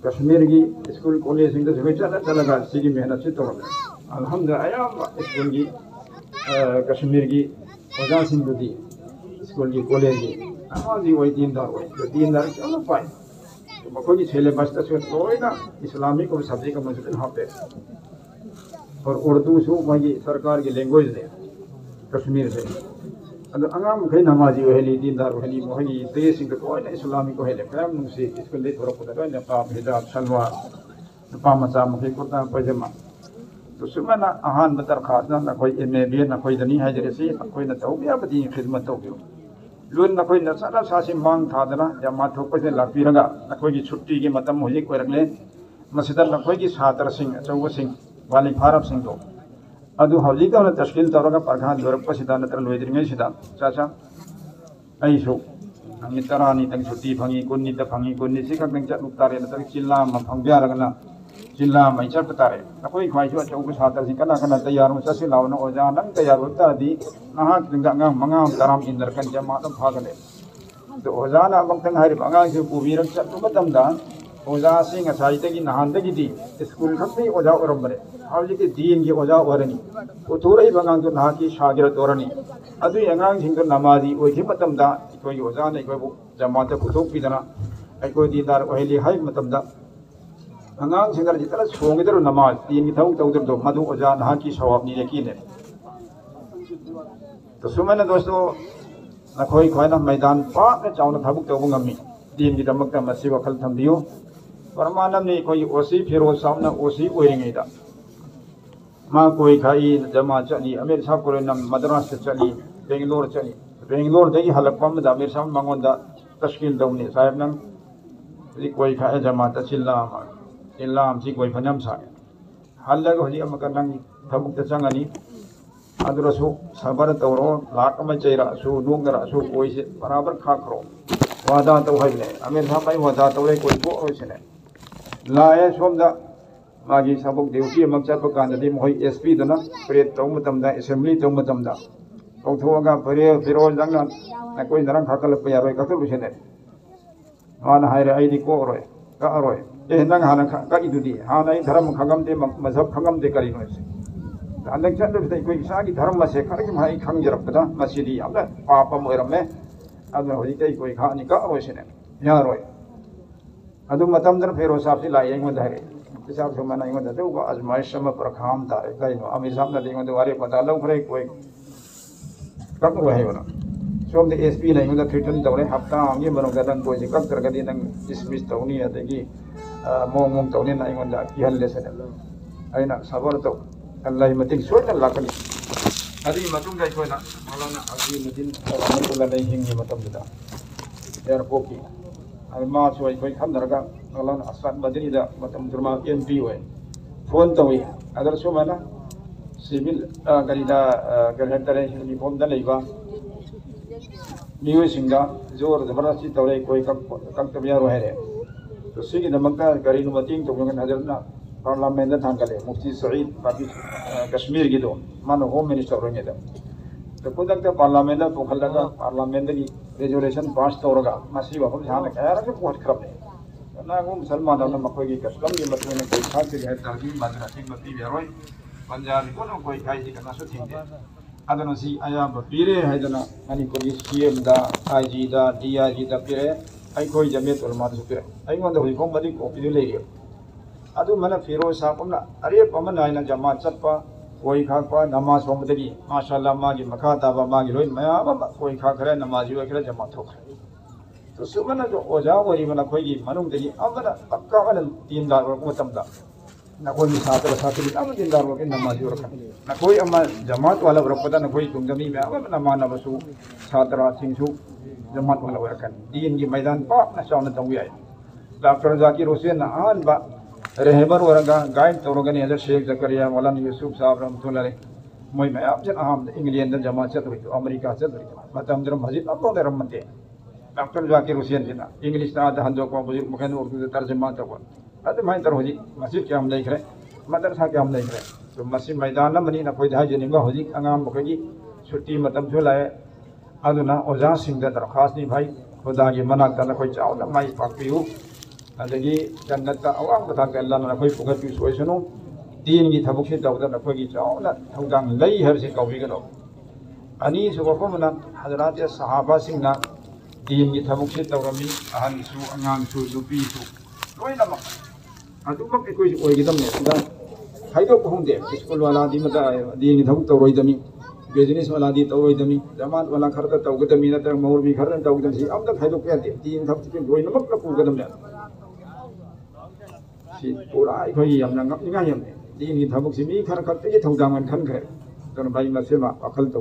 कश्मीर की school college चलगा सिगी मेहनत से तौर अल्हम्दुलिल्लाह स्कूल की कश्मीर की ओजा स्कूल की कॉलेज की नमाजी वही दीनदार क्यों पाए मखोगी सिलेबस लोना इस्लामिक और सब्जेक्ट मौजूद हापे और उर्दू सु वही सरकार की लैंग्वेज ने कश्मीर से अंगाम कई नमाजी वहली दीनदार वहली मोहगी देश लोना इस्लामिक वहले फैम नुसी स्कूल दे थोड़ा नकाब हिजाब सलवार नुपा मचा मखी कुर्ता पैजामा तो सुमना अहान दरखास्त नखोई MAB नखोई दनी हाजरसी नखोई न तौबियाबदी खिदमत तौबियो लुन नखोई नसना सासी मांग थादना जमा थोपसे लापीरगा नखोई की छुट्टी की मतम होजिक ओरगले मसिदा नखोई की छात्र सिंह अचौब सिंह वाली फारब सिंह तो अदु हौजिक तौर तस्कील तौरगा परखा दोरपसिदा नत्र लोइद्रिङैसिदा चाचा अइसु अंगी तरानी तंग छुट्टी फंगी कुन्नी त फंगी कुन्नी सिखक चलुक तारे नत्र जिल्ला मा फंग्यारगना जिला में चट तारे नकोई ख्वाइसु अचौब छात्र सिंह कना कना तैयार मुससे लावनो ओजा नंग तैयार होतादी नहा तिंगा मंगा तराम इंदर कन जमा तो भागले तो ओजा ना मंगतंग हारि मंगा से पुबीरक चटु मतमदा ओजा सिंह असाइतगी नहानदगी स्कूल खत्ते ओजा ओरमबरे हाउजी के दीन की ओजा ओरनी उथुरई बंगांग तो नहा की शागिरत ओरनी अदु अंगांग सिंह तो नमाजी ओइखि मतमदा कोई ओजा ने कोई जमात पुथोक पिदना कोई दीदार ओहली हाई मतमदा अंगांग सिंगर जितना सोंगदर नमाज तीन की थौ तौदर दो मधु ओजा नहा की सवाबनी यकीन है तो सुमन दोस्तों नखोई खोयना मैदान पाक चावना थबुक तौबंगमी दीन की दमक मसी वखल थंबियो परमानम ने कोई ओसी फिरोज सामना ओसी ओइरिङैदा मा कोई खाई जमा चली अमीर साहब को नम मद्रास चली बेंगलोर चली बेंगलोर दगी हलकपम दा अमीर साहब मंगोंदा तस्कील दौनी साहब नंग कोई खाए जमा तचिल्ला इलाम जी कोई फनम सागे हल्लग होजी अमका नंग थबुक चंगनी अदरसु सबर तौरो लाक में चेरा सु नुंगरा सु कोई से बराबर खाखरो वादा तो है अमीर साहब भाई वादा तो कोई को होइसने लाए सोमदा मागी सबक ड्यूटी अमक चप कांददी मोहि SP दना प्रेट तौ मतमदा असेंबली तौ मतमदा कौथोगा परे फिरोज दंगना कोई नरंग खाकल पे यारोय कतु बिसने मान हायरे आईदी को रोय का रोय ए नंग हाना का इदुदी हाना धर्म खगम दे मजहब खगम दे करी नोसे अंदर चंद्र कोई इसागी धर्म से खरगी भाई खंगजरपदा मसीदी यामना पापम ओरमे अदु होई कई कोई खानी का रोयसने यारोय अदु मतमदर फेरो साहब से लाई इंगो धारे साहब से मना इंगो दे वो आजमाइश सम पर खाम तारे कइनो अमीर साहब ने इंगो वारे पता लो खरे कोई कक रोय होना सोम दे SP ने इंगो थ्रेटन तौरे हफ्ता आमगे मनो गदन कोई कक तरगदी नंग डिसमिस तौनी अदगी मोंग तौनी ना इंगो दा की हल्ले से अइना सबर तो अल्लाह मतिक सोना लाकनी अदी मतुंग गाय कोना मलाना अगी मदिन मतुला नै हिंगी मतमदा एयरपोर्ट की अलमा सोई कोई खमदरगा मलाना असद मदनी दा मतम दुरमा MP होय फोन तोई अगर सुमना सिविल गरीदा गरहतरे हिंगी फोन दा लेबा मियो सिंगा जोर जबरदस्ती तौरे कोई कक तबिया रोहरे तो सिगी दमका गरी नु मतिंग तो गन हजरना पार्लियामेंट थांगले मुफ्ती सईद कश्मीर की दो मानो होम मिनिस्टर होंगे तो खुद पार्लियामेंट पोखलगा पार्लियामेंट की रेजोल्यूशन पास तौरगा मसी वफम जाने खैर के बहुत खराब है ना वो मुसलमान ना मकोई की कस्टम की मतलब में कोई खास है ताकि मदरसे मती बेरोय पंजाब को न कोई खाई जी करना सो थिंगे अदनो सी आया पीरे है जना मणिपुर की CM दा IG दा DIG दा पीरे आई कोई जमीयत उलमा दो पीरे आई मोंद होई को मदी कॉपी ले लियो अदु मन फिरोज साहब ना अरे पमन आइना जमा चप्पा कोई खापा नमाज होमदगी माशाअल्लाह मागी मखा ताबा मागी लोई मयाम कोई खा करे नमाजी वगैरह जमा थोखरे तो सुमन जो ओजा वरी मन कोई की मनुंग दगी अमना पक्का वन दीनदार वर मतमदा ना कोई छात्र छात्री अब दीनदार वर के नमाजी वर ना कोई अमा जमात वाला वर पता ना कोई तुंगमी में अब ना माना बसु छात्र सिंसु जमात वाला वर kan दीन की मैदान पाक ना साउन तंग याय डॉक्टर जाकिर हुसैन आन बा रहबर वरगा गाइड तौरगनी हजरत शेख जकरिया मौलाना यूसुफ साहब रहमतुल्लाह अलैह मोय मैं आप जन आम इंग्लैंड जमा चत हुई तो अमेरिका चत हुई मतम दर मस्जिद अब तो रमते डॉक्टर जाकिर हुसैन जिना इंग्लिश ता हंदो को बुजुर्ग मुखन उर्दू तर्जुमा तो अद मैं तर होजी मस्जिद के हम देख रहे मदरसा के हम देख रहे तो मस्जिद मैदान मनी ना कोई धाय जनिबा होजी अंगाम बखगी छुट्टी मतम जो लाए अदुना ओजा सिंह दा दरखास्त नी भाई खुदा की मनाक नखोई चावना माई पाकपियु अदगी जन्नत अवांग बथाक अल्लाह नखोई पुगतु सोइसनु दीन की थबुक से तौदा नखोई की चावना थौदांग लई हर से कौबिगनो अनि सुबफमना हजरत सहाबा सिंगना दीन की थबुक से तौरमी अहनसु अंगांगसु नुपीसु लोइनमक अदुमक कोई ओइगिदमने सिदा खाइदोक होंदे स्कूल वाला दी मता दीन की थबुक तौरोइदमी बिजनेस वाला दी तौरोइदमी जमात वाला खरता तौगदमी नतर मौलवी खरता तौगदमी अमदा खाइदोक यादे दीन थबुक के लोइनमक पुगदमने सी पूरा अखोई यमना ngapninga yamne दीन की थबुक से मी खर खरते के थौदांगन खनखरे तो भाई मसेमा अकल तो